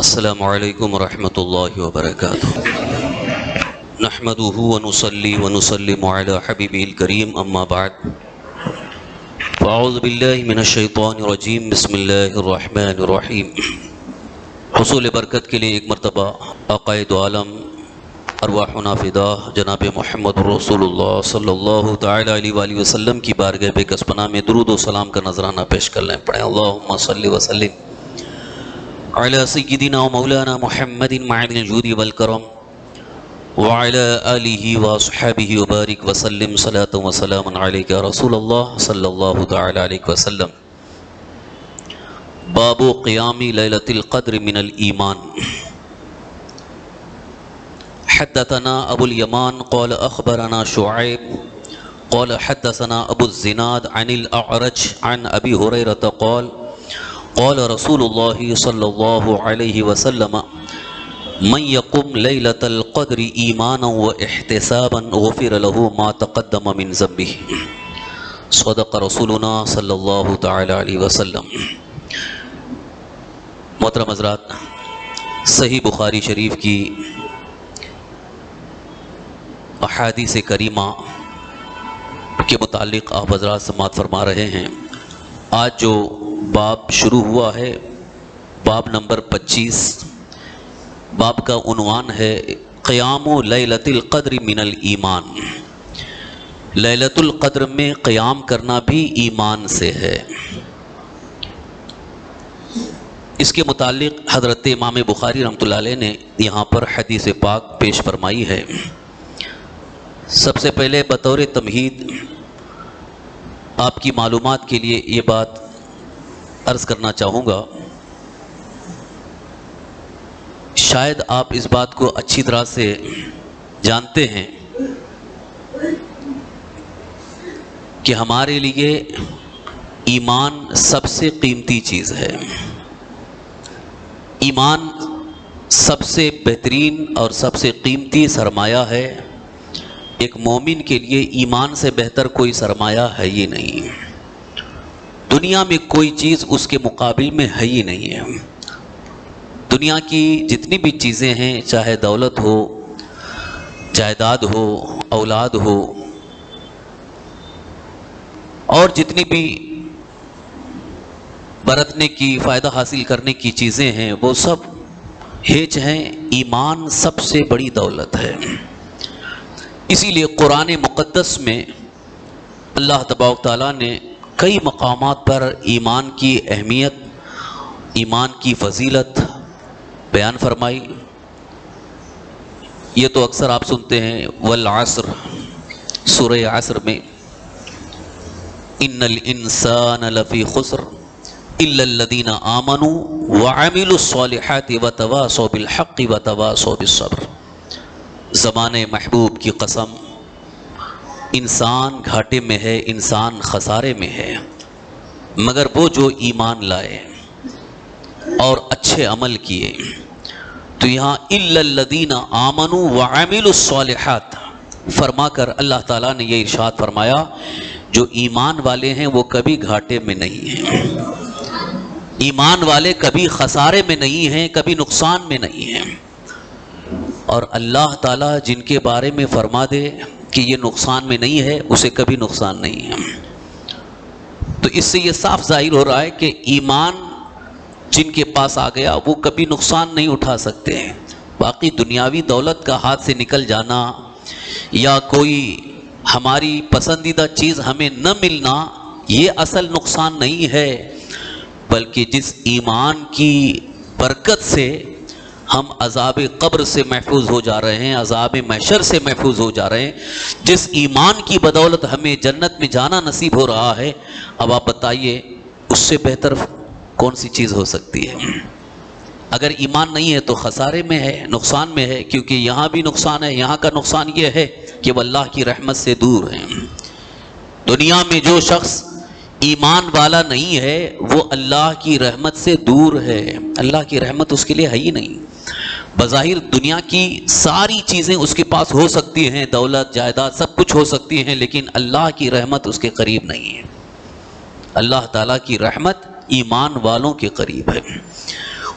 السلام علیکم ورحمۃ اللہ وبرکاتہ نحمده ونصلي ونسلم على حبیبه الکریم اما بعد فاعوذ باللہ من الشیطان الرجیم بسم اللہ الرحمن الرحیم۔ حصول برکت کے لیے ایک مرتبہ عقائد عالم ارواحنا فدا جناب محمد رسول اللہ صلی اللہ تعالی علیہ وآلہ وسلم کی بارگاہ بے کس پناہ میں درود و سلام کا نذرانہ پیش کر لیں۔ پڑھیں اللہم صلی وسلم علی سیدنا و مولانا محمد معدن الجود والکرم وعلی آلہ واصحابہ وبارک وسلم صلاۃ و سلام علیک رسول اللہ صلی اللہ تعالی علیہ وسلم۔ باب قیام لیلۃ القدر من الایمان۔ حدثنا ابو الیمان قال اخبرنا شعیب قال حدثنا ابو الزناد عن الاعرج عن ابی ہریرہ قال قال رسول اللہ صلی اللہ علیہ وسلم من یقم لیلۃ القدر ایمانا و احتسابا غفر له ما تقدم من ذنبه صدق رسولنا صلی اللہ تعالی علیہ وسلم۔ محترم حضرات، صحیح بخاری شریف کی احادیث کریمہ کے متعلق آپ حضرات سماعت فرما رہے ہیں۔ آج جو باب شروع ہوا ہے، باب نمبر 25، باب کا عنوان ہے قیام لیلۃ القدر من الایمان۔ لیلۃ القدر میں قیام کرنا بھی ایمان سے ہے۔ اس کے متعلق حضرت امام بخاری رحمۃ اللہ علیہ نے یہاں پر حدیث پاک پیش فرمائی ہے۔ سب سے پہلے بطور تمہید آپ کی معلومات کے لیے یہ بات عرض کرنا چاہوں گا، شاید آپ اس بات کو اچھی طرح سے جانتے ہیں کہ ہمارے لیے ایمان سب سے قیمتی چیز ہے۔ ایمان سب سے بہترین اور سب سے قیمتی سرمایہ ہے۔ ایک مومن کے لیے ایمان سے بہتر کوئی سرمایہ ہے ہی نہیں، دنیا میں کوئی چیز اس کے مقابل میں ہے ہی نہیں ہے۔ دنیا کی جتنی بھی چیزیں ہیں، چاہے دولت ہو، جائیداد ہو، اولاد ہو، اور جتنی بھی برتنے کی، فائدہ حاصل کرنے کی چیزیں ہیں، وہ سب ہیچ ہیں، ایمان سب سے بڑی دولت ہے۔ اسی لیے قرآن مقدس میں اللہ تبارک تعالیٰ نے کئی مقامات پر ایمان کی اہمیت، ایمان کی فضیلت بیان فرمائی۔ یہ تو اکثر آپ سنتے ہیں والعصر، سورہ عصر میں ان الانسان لفی خسر الا الذین آمنوا وعملوا الصالحات وتواصوا بالحق وتواصوا بالصبر۔ زمانے محبوب کی قسم، انسان گھاٹے میں ہے، انسان خسارے میں ہے، مگر وہ جو ایمان لائے اور اچھے عمل کیے۔ تو یہاں الا الذین آمنوا وعملوا الصالحات فرما کر اللہ تعالیٰ نے یہ ارشاد فرمایا، جو ایمان والے ہیں وہ کبھی گھاٹے میں نہیں ہیں، ایمان والے کبھی خسارے میں نہیں ہیں، کبھی نقصان میں نہیں ہیں۔ اور اللہ تعالیٰ جن کے بارے میں فرما دے کہ یہ نقصان میں نہیں ہے، اسے کبھی نقصان نہیں ہے۔ تو اس سے یہ صاف ظاہر ہو رہا ہے کہ ایمان جن کے پاس آ گیا وہ کبھی نقصان نہیں اٹھا سکتے ہیں۔ باقی دنیاوی دولت کا ہاتھ سے نکل جانا یا کوئی ہماری پسندیدہ چیز ہمیں نہ ملنا، یہ اصل نقصان نہیں ہے، بلکہ جس ایمان کی برکت سے ہم عذاب قبر سے محفوظ ہو جا رہے ہیں، عذاب محشر سے محفوظ ہو جا رہے ہیں، جس ایمان کی بدولت ہمیں جنت میں جانا نصیب ہو رہا ہے، اب آپ بتائیے اس سے بہتر کون سی چیز ہو سکتی ہے؟ اگر ایمان نہیں ہے تو خسارے میں ہے، نقصان میں ہے، کیونکہ یہاں بھی نقصان ہے۔ یہاں کا نقصان یہ ہے کہ وہ اللہ کی رحمت سے دور ہیں۔ دنیا میں جو شخص ایمان والا نہیں ہے وہ اللہ کی رحمت سے دور ہے، اللہ کی رحمت اس کے لیے ہے ہی نہیں۔ بظاہر دنیا کی ساری چیزیں اس کے پاس ہو سکتی ہیں، دولت، جائیداد، سب کچھ ہو سکتی ہیں، لیکن اللہ کی رحمت اس کے قریب نہیں ہے۔ اللہ تعالیٰ کی رحمت ایمان والوں کے قریب ہے۔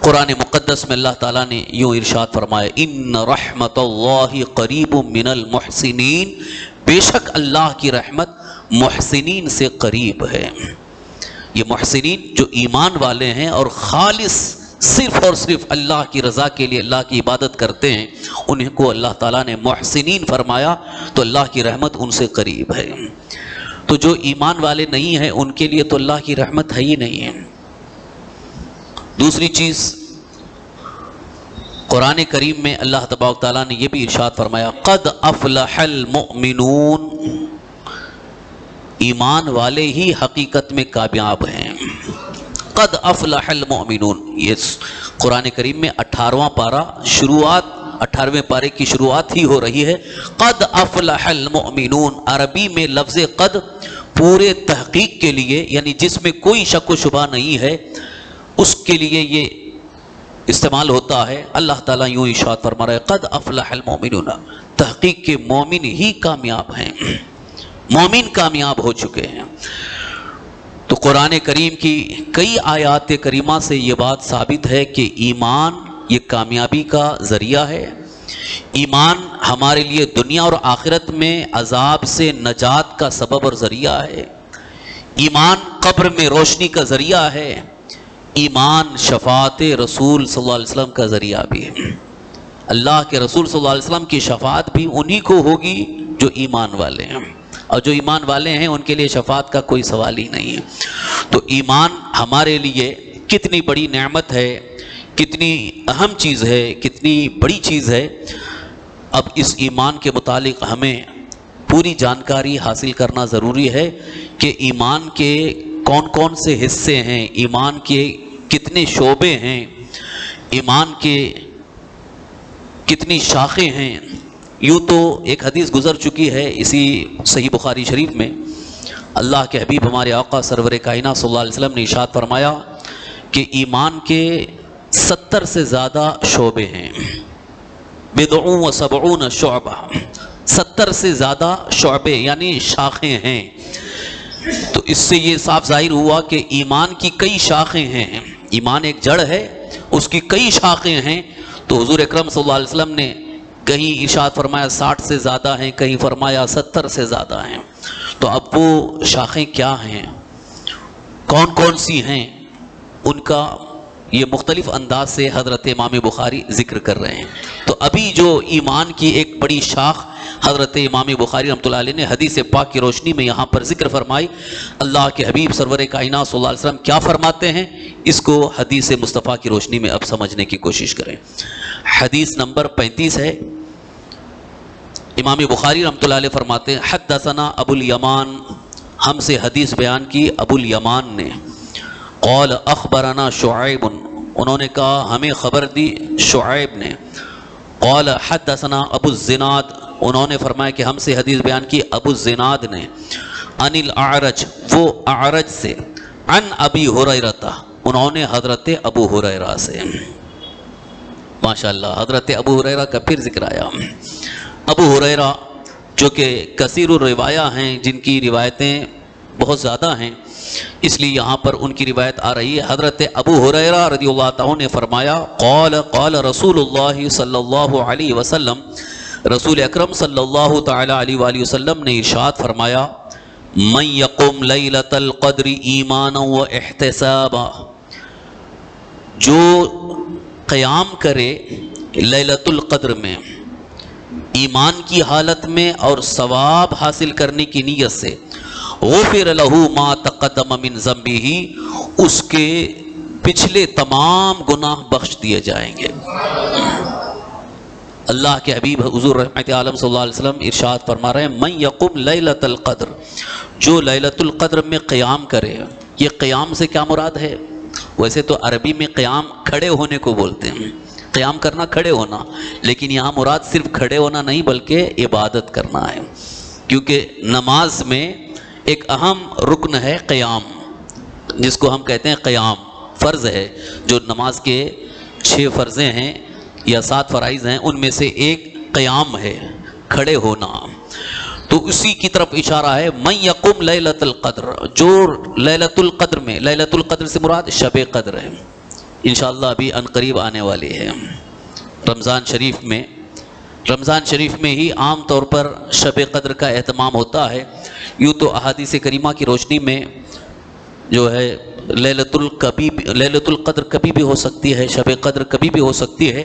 قرآن مقدس میں اللہ تعالیٰ نے یوں ارشاد فرمایا ان رحمت اللہ قریب من المحسنین، بے شک اللہ کی رحمت محسنین سے قریب ہے۔ یہ محسنین جو ایمان والے ہیں اور خالص صرف اور صرف اللہ کی رضا کے لیے اللہ کی عبادت کرتے ہیں، انہیں کو اللہ تعالیٰ نے محسنین فرمایا، تو اللہ کی رحمت ان سے قریب ہے۔ تو جو ایمان والے نہیں ہیں ان کے لیے تو اللہ کی رحمت ہے ہی نہیں ہے۔ دوسری چیز، قرآن کریم میں اللہ تبارک تعالیٰ نے یہ بھی ارشاد فرمایا قد افلح المؤمنون، ایمان والے ہی حقیقت میں کامیاب ہیں۔ قد افلح المؤمنون، یہ قرآن کریم میں 18واں پارہ شروعات، 18ویں پارے کی شروعات ہی ہو رہی ہے۔ قد افلح المؤمنون، عربی میں لفظ قد پورے تحقیق کے لیے، یعنی جس میں کوئی شک و شبہ نہیں ہے، اس کے لیے یہ استعمال ہوتا ہے۔ اللہ تعالیٰ یوں ارشاد فرما رہا ہے قد افلح المؤمنون، تحقیق کے مومن ہی کامیاب ہیں، مومن کامیاب ہو چکے ہیں۔ تو قرآن کریم کی کئی آیات کریمہ سے یہ بات ثابت ہے کہ ایمان یہ کامیابی کا ذریعہ ہے، ایمان ہمارے لیے دنیا اور آخرت میں عذاب سے نجات کا سبب اور ذریعہ ہے، ایمان قبر میں روشنی کا ذریعہ ہے، ایمان شفاعت رسول صلی اللہ علیہ وسلم کا ذریعہ بھی ہے۔ اللہ کے رسول صلی اللہ علیہ وسلم کی شفاعت بھی انہی کو ہوگی جو ایمان والے ہیں، اور جو ایمان والے ہیں ان کے لیے شفاعت کا کوئی سوال ہی نہیں ہے۔ تو ایمان ہمارے لیے کتنی بڑی نعمت ہے، کتنی اہم چیز ہے، کتنی بڑی چیز ہے۔ اب اس ایمان کے متعلق ہمیں پوری جانکاری حاصل کرنا ضروری ہے کہ ایمان کے کون کون سے حصے ہیں، ایمان کے کتنے شعبے ہیں، ایمان کے کتنی شاخیں ہیں۔ یوں تو ایک حدیث گزر چکی ہے اسی صحیح بخاری شریف میں، اللہ کے حبیب ہمارے آقا سرور کائنات صلی اللہ علیہ وسلم نے ارشاد فرمایا کہ ایمان کے 70 سے زیادہ شعبے ہیں، بضع و سبعون شعبہ، 70 سے زیادہ شعبے یعنی شاخیں ہیں۔ تو اس سے یہ صاف ظاہر ہوا کہ ایمان کی کئی شاخیں ہیں، ایمان ایک جڑ ہے، اس کی کئی شاخیں ہیں۔ تو حضور اکرم صلی اللہ علیہ وسلم نے کہیں ارشاد فرمایا 60 سے زیادہ ہیں، کہیں فرمایا 70 سے زیادہ ہیں۔ تو اب وہ شاخیں کیا ہیں، کون کون سی ہیں، ان کا یہ مختلف انداز سے حضرت امام بخاری ذکر کر رہے ہیں۔ تو ابھی جو ایمان کی ایک بڑی شاخ حضرت امام بخاری رحمۃ اللہ علیہ نے حدیث پاک کی روشنی میں یہاں پر ذکر فرمائی، اللہ کے حبیب سرور کائنات صلی اللہ علیہ وسلم کیا فرماتے ہیں، اس کو حدیث مصطفیٰ کی روشنی میں اب سمجھنے کی کوشش کریں۔ حدیث نمبر 35 ہے، امام بخاری رحمۃ اللہ علیہ فرماتے ہیں حدثنا ابو الیمان، ہم سے حدیث بیان کی ابو الیمان نے، قال اخبرنا شعیب، انہوں نے کہا ہمیں خبر دی شعیب نے، قال حدثنا ابو الزناد، انہوں نے فرمایا کہ ہم سے حدیث بیان کی ابو الزناد نے، عن الاعرج، وہ اعرج سے، عن ابی ہریرہ، انہوں نے حضرت ابو ہریرہ سے، ماشاءاللہ حضرت ابو ہریرہ کا پھر ذکر آیا۔ ابو ہریرہ جو کہ کثیر الروایہ ہیں، جن کی روایتیں بہت زیادہ ہیں، اس لیے یہاں پر ان کی روایت آ رہی ہے۔ حضرت ابو ہریرہ رضی اللہ تعالیٰ نے فرمایا قال قال رسول اللہ صلی اللہ علیہ وسلم، رسول اکرم صلی اللہ تعالیٰ علیہ وآلہ وسلم نے ارشاد فرمایا من یقم لیلۃ القدر ایمانا و احتسابا، جو قیام کرے لیلۃ القدر میں ایمان کی حالت میں اور ثواب حاصل کرنے کی نیت سے، غفر لہ ما تقدم من ذنبہ، اس کے پچھلے تمام گناہ بخش دیے جائیں گے۔ اللہ کے حبیب حضور رحمت عالم صلی اللہ علیہ وسلم ارشاد فرما رہے ہیں من یقم لیلۃ القدر، جو لیلۃ القدر میں قیام کرے۔ یہ قیام سے کیا مراد ہے؟ ویسے تو عربی میں قیام کھڑے ہونے کو بولتے ہیں، قیام کرنا کھڑے ہونا، لیکن یہاں مراد صرف کھڑے ہونا نہیں بلکہ عبادت کرنا ہے، کیونکہ نماز میں ایک اہم رکن ہے قیام، جس کو ہم کہتے ہیں قیام، فرض ہے۔ جو نماز کے 6 فرضیں ہیں یا 7 فرائض ہیں، ان میں سے ایک قیام ہے، کھڑے ہونا۔ تو اسی کی طرف اشارہ ہے من یقم لیلۃ القدر، جو لیلۃ القدر میں، لیلۃ القدر سے مراد شب قدر ہے، انشاءاللہ ابھی عنقریب آنے والی ہے۔ رمضان شریف میں ہی عام طور پر شب قدر کا اہتمام ہوتا ہے۔ یوں تو احادیث کریمہ کی روشنی میں جو ہے لیلۃ القدر کبھی بھی ہو سکتی ہے، شب قدر کبھی بھی ہو سکتی ہے،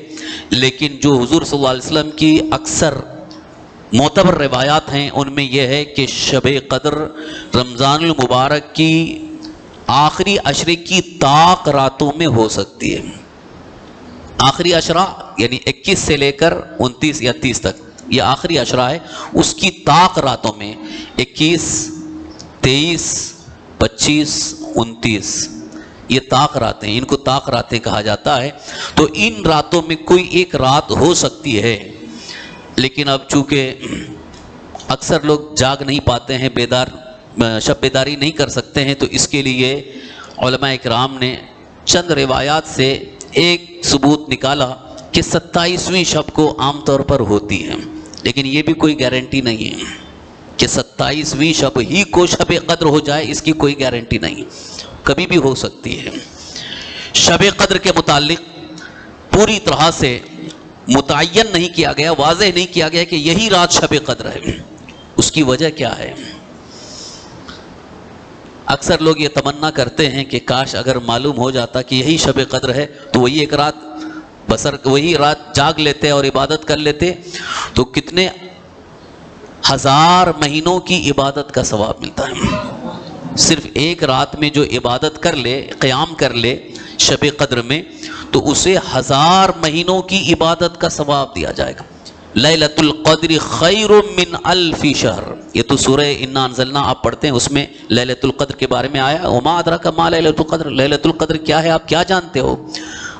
لیکن جو حضور صلی اللہ علیہ وسلم کی اکثر معتبر روایات ہیں ان میں یہ ہے کہ شب قدر رمضان المبارک کی آخری عشرے کی طاق راتوں میں ہو سکتی ہے۔ آخری عشرہ یعنی 21 سے لے کر 29 یا 30 تک یہ آخری عشرہ ہے، اس کی طاق راتوں میں 21، 23، 25، 29 یہ طاق راتیں، ان کو طاق راتیں کہا جاتا ہے۔ تو ان راتوں میں کوئی ایک رات ہو سکتی ہے، لیکن اب چونکہ اکثر لوگ جاگ نہیں پاتے ہیں، شب بیداری نہیں کر سکتے ہیں، تو اس کے لیے علماء اکرام نے چند روایات سے ایک ثبوت نکالا کہ 27ویں شب کو عام طور پر ہوتی ہے، لیکن یہ بھی کوئی گارنٹی نہیں ہے کہ 27ویں شب ہی کو شب قدر ہو جائے، اس کی کوئی گارنٹی نہیں، کبھی بھی ہو سکتی ہے۔ شب قدر کے متعلق پوری طرح سے متعین نہیں کیا گیا، واضح نہیں کیا گیا کہ یہی رات شب قدر ہے۔ اس کی وجہ کیا ہے؟ اکثر لوگ یہ تمنا کرتے ہیں کہ کاش اگر معلوم ہو جاتا کہ یہی شب قدر ہے تو وہی رات جاگ لیتے اور عبادت کر لیتے، تو کتنے ہزار مہینوں کی عبادت کا ثواب ملتا ہے۔ صرف ایک رات میں جو عبادت کر لے، قیام کر لے شب قدر میں، تو اسے 1000 مہینوں کی عبادت کا ثواب دیا جائے گا۔ لیلۃ القدر خیر من الف شہر، یہ تو سورہ انا انزلنا آپ پڑھتے ہیں، اس میں لیلۃ القدر کے بارے میں آیا، وما ادراک ما لیلۃ القدر، لیلۃ القدر کیا ہے آپ کیا جانتے ہو؟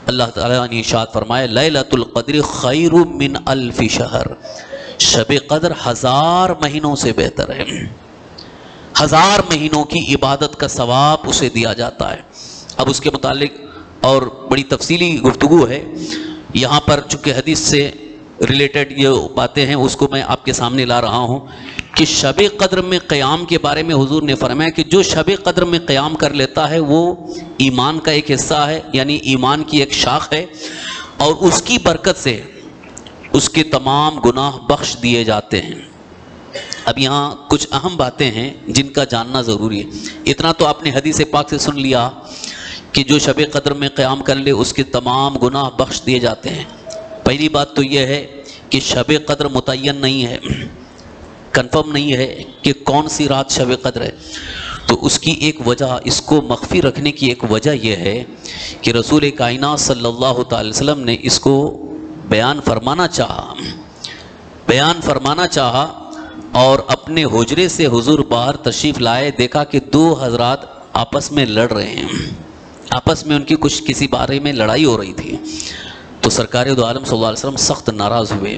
اللہ تعالیٰ نے ارشاد فرمایا لیلۃ القدر خیر من الف شہر، شب قدر 1000 مہینوں سے بہتر ہے، 1000 مہینوں کی عبادت کا ثواب اسے دیا جاتا ہے۔ اب اس کے متعلق اور بڑی تفصیلی گفتگو ہے، یہاں پر چونکہ حدیث سے ریلیٹڈ یہ باتیں ہیں اس کو میں آپ کے سامنے لا رہا ہوں کہ شب قدر میں قیام کے بارے میں حضور نے فرمایا کہ جو شب قدر میں قیام کر لیتا ہے وہ ایمان کا ایک حصہ ہے، یعنی ایمان کی ایک شاخ ہے، اور اس کی برکت سے اس کے تمام گناہ بخش دیے جاتے ہیں۔ اب یہاں کچھ اہم باتیں ہیں جن کا جاننا ضروری ہے۔ اتنا تو آپ نے حدیث پاک سے سن لیا کہ جو شب قدر میں قیام کر لے اس کے تمام گناہ بخش دیے جاتے ہیں۔ پہلی بات تو یہ ہے کہ شب قدر متعین نہیں ہے، کنفرم نہیں ہے کہ کون سی رات شب قدر ہے، تو اس کی ایک وجہ، اس کو مخفی رکھنے کی ایک وجہ یہ ہے کہ رسول کائنات صلی اللہ تعالی وسلم نے اس کو بیان فرمانا چاہا اور اپنے حجرے سے حضور باہر تشریف لائے، دیکھا کہ 2 حضرات آپس میں لڑ رہے ہیں، آپس میں ان کی کسی بارے میں لڑائی ہو رہی تھی، تو سرکار دو عالم صلی اللہ علیہ وسلم سخت ناراض ہوئے۔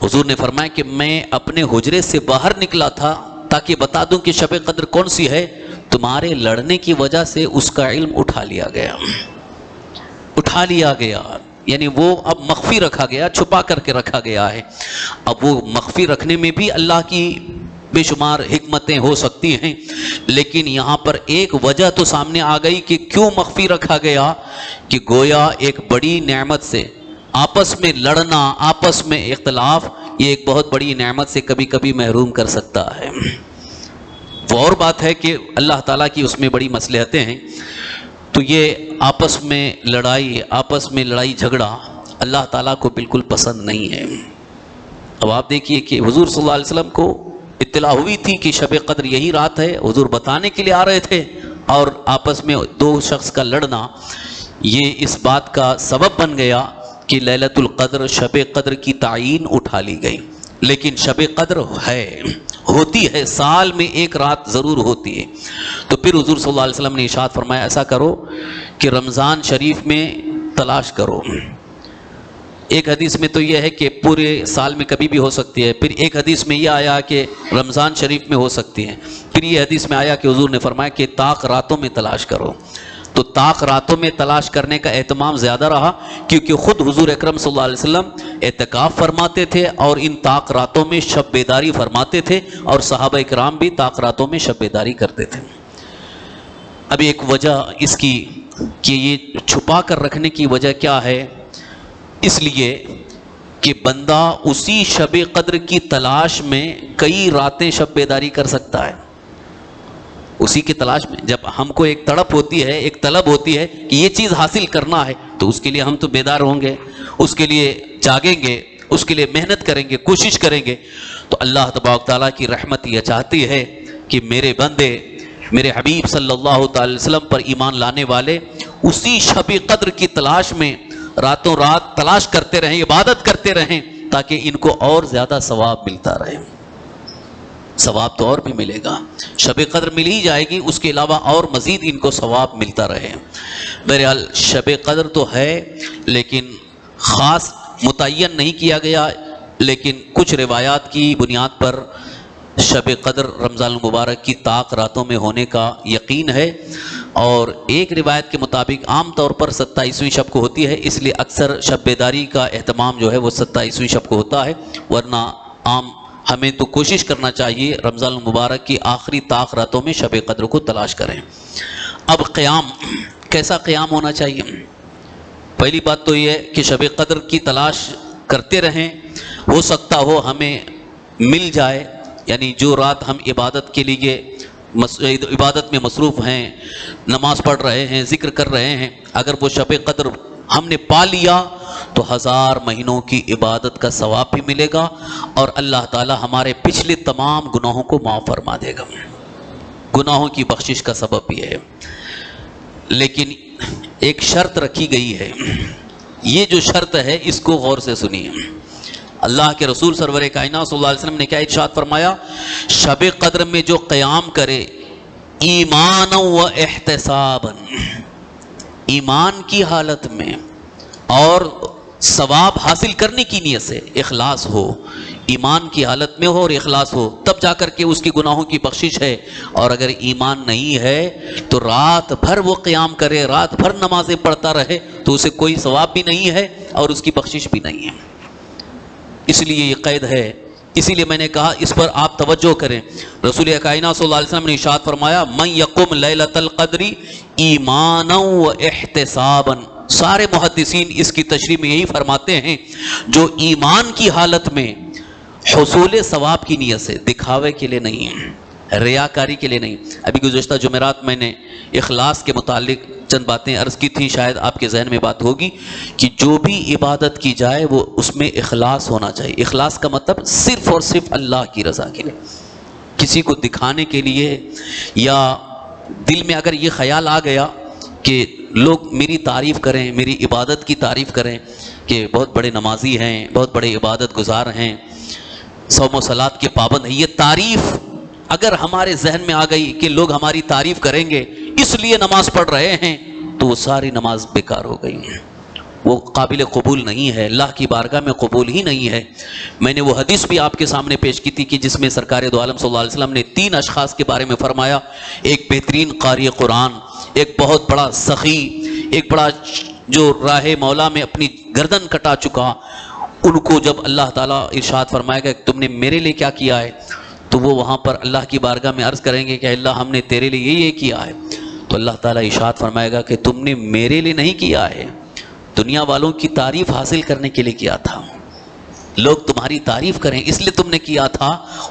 حضور نے فرمایا کہ میں اپنے حجرے سے باہر نکلا تھا تاکہ بتا دوں کہ شب قدر کون سی ہے، تمہارے لڑنے کی وجہ سے اس کا علم اٹھا لیا گیا، یعنی وہ اب مخفی رکھا گیا، چھپا کر کے رکھا گیا ہے۔ اب وہ مخفی رکھنے میں بھی اللہ کی بے شمار حکمتیں ہو سکتی ہیں، لیکن یہاں پر ایک وجہ تو سامنے آ گئی کہ کیوں مخفی رکھا گیا، کہ گویا ایک بڑی نعمت سے آپس میں لڑنا، آپس میں اختلاف، یہ ایک بہت بڑی نعمت سے کبھی کبھی محروم کر سکتا ہے۔ وہ اور بات ہے کہ اللہ تعالیٰ کی اس میں بڑی مصلحتیں ہیں، تو یہ آپس میں لڑائی جھگڑا اللہ تعالیٰ کو بالکل پسند نہیں ہے۔ اب آپ دیکھیے کہ حضور صلی اللہ علیہ وسلم کو اطلاع ہوئی تھی کہ شب قدر یہی رات ہے، حضور بتانے کے لیے آ رہے تھے، اور آپس میں 2 شخص کا لڑنا یہ اس بات کا سبب بن گیا کہ لیلۃ القدر، شب قدر کی تعین اٹھا لی گئی۔ لیکن شب قدر ہوتی ہے، سال میں ایک رات ضرور ہوتی ہے۔ تو پھر حضور صلی اللہ علیہ وسلم نے ارشاد فرمایا ایسا کرو کہ رمضان شریف میں تلاش کرو۔ ایک حدیث میں تو یہ ہے کہ پورے سال میں کبھی بھی ہو سکتی ہے، پھر ایک حدیث میں یہ آیا کہ رمضان شریف میں ہو سکتی ہے، پھر یہ حدیث میں آیا کہ حضور نے فرمایا کہ طاق راتوں میں تلاش کرو۔ تو طاق راتوں میں تلاش کرنے کا اہتمام زیادہ رہا، کیونکہ خود حضور اکرم صلی اللہ علیہ وسلم اعتکاف فرماتے تھے اور ان طاق راتوں میں شب بیداری فرماتے تھے، اور صحابہ اکرام بھی طاق راتوں میں شب بیداری کرتے تھے۔ اب ایک وجہ اس کی کہ یہ چھپا کر رکھنے کی وجہ کیا ہے؟ اس لیے کہ بندہ اسی شب قدر کی تلاش میں کئی راتیں شب بیداری کر سکتا ہے. اسی کی تلاش میں جب ہم کو ایک تڑپ ہوتی ہے، ایک طلب ہوتی ہے کہ یہ چیز حاصل کرنا ہے، تو اس کے لیے ہم تو بیدار ہوں گے، اس کے لیے جاگیں گے، اس کے لیے محنت کریں گے، کوشش کریں گے. تو اللہ تبارک تعالیٰ کی رحمت یہ چاہتی ہے کہ میرے بندے، میرے حبیب صلی اللہ تعالی وسلم پر ایمان لانے والے اسی شب قدر کی تلاش میں راتوں رات تلاش کرتے رہیں، عبادت کرتے رہیں، تاکہ ان کو اور زیادہ ثواب ملتا رہے. ثواب تو اور بھی ملے گا، شب قدر مل ہی جائے گی، اس کے علاوہ اور مزید ان کو ثواب ملتا رہے. بہرحال شب قدر تو ہے، لیکن خاص متعین نہیں کیا گیا، لیکن کچھ روایات کی بنیاد پر شب قدر رمضان المبارک کی طاق راتوں میں ہونے کا یقین ہے. اور ایک روایت کے مطابق عام طور پر 27ویں شب کو ہوتی ہے، اس لیے اکثر شب بیداری کا اہتمام جو ہے وہ 27ویں شب کو ہوتا ہے. ورنہ عام ہمیں تو کوشش کرنا چاہیے رمضان المبارک کی آخری طاق راتوں میں شب قدر کو تلاش کریں. اب قیام، کیسا قیام ہونا چاہیے؟ پہلی بات تو یہ کہ شب قدر کی تلاش کرتے رہیں، ہو سکتا ہو ہمیں مل جائے، یعنی جو رات ہم عبادت کے لیے عبادت میں مصروف ہیں، نماز پڑھ رہے ہیں، ذکر کر رہے ہیں، اگر وہ شب قدر ہم نے پا لیا تو 1000 مہینوں کی عبادت کا ثواب بھی ملے گا، اور اللہ تعالی ہمارے پچھلے تمام گناہوں کو معاف فرما دے گا. گناہوں کی بخشش کا سبب بھی ہے. لیکن ایک شرط رکھی گئی ہے، یہ جو شرط ہے اس کو غور سے سنیے. اللہ کے رسول سرور کائنات صلی اللہ علیہ وسلم نے کیا ارشاد فرمایا؟ شب قدر میں جو قیام کرے ایمانا و احتسابا، ایمان کی حالت میں اور ثواب حاصل کرنے کی نیت سے، اخلاص ہو، ایمان کی حالت میں ہو اور اخلاص ہو، تب جا کر کے اس کی گناہوں کی بخشش ہے. اور اگر ایمان نہیں ہے تو رات بھر وہ قیام کرے، رات بھر نمازیں پڑھتا رہے، تو اسے کوئی ثواب بھی نہیں ہے اور اس کی بخشش بھی نہیں ہے. اس لیے یہ قید ہے. اسی لیے میں نے کہا اس پر آپ توجہ کریں. رسول کائنات صلی اللہ علیہ وسلم نے ارشاد فرمایا من یقم لیلۃ القدر ایمانا و احتسابا. سارے محدثین اس کی تشریح میں یہی فرماتے ہیں جو ایمان کی حالت میں حصول ثواب کی نیت سے، دکھاوے کے لیے نہیں، ریاکاری کے لیے نہیں. ابھی گزشتہ جمعرات میں نے اخلاص کے متعلق چند باتیں عرض کی تھی، شاید آپ کے ذہن میں بات ہوگی کہ جو بھی عبادت کی جائے وہ اس میں اخلاص ہونا چاہیے. اخلاص کا مطلب صرف اور صرف اللہ کی رضا کے لیے، کسی کو دکھانے کے لیے، یا دل میں اگر یہ خیال آ گیا کہ لوگ میری تعریف کریں، میری عبادت کی تعریف کریں کہ بہت بڑے نمازی ہیں، بہت بڑے عبادت گزار ہیں، صوم و صلات کے پابند ہیں، یہ تعریف اگر ہمارے ذہن میں آ گئی کہ لوگ ہماری تعریف کریں گے اس لیے نماز پڑھ رہے ہیں، تو وہ ساری نماز بیکار ہو گئی ہیں، وہ قابل قبول نہیں ہے، اللہ کی بارگاہ میں قبول ہی نہیں ہے. میں نے وہ حدیث بھی آپ کے سامنے پیش کی تھی کہ جس میں سرکار دو عالم صلی اللہ علیہ وسلم نے 3 اشخاص کے بارے میں فرمایا، ایک بہترین قاری قرآن، ایک بہت بڑا سخی، ایک بڑا جو راہ مولا میں اپنی گردن کٹا چکا. ان کو جب اللہ تعالیٰ ارشاد فرمائے گا کہ تم نے میرے لیے کیا کیا ہے، تو وہ وہاں پر اللہ کی بارگاہ میں عرض کریں گے کہ اللہ ہم نے تیرے لیے یہ کیا ہے. تو اللہ تعالیٰ ارشاد فرمائے گا کہ تم نے میرے لیے نہیں کیا ہے، دنیا والوں کی تعریف حاصل کرنے کے لیے کیا تھا، لوگ تمہاری تعریف کریں اس لیے تم نے کیا تھا،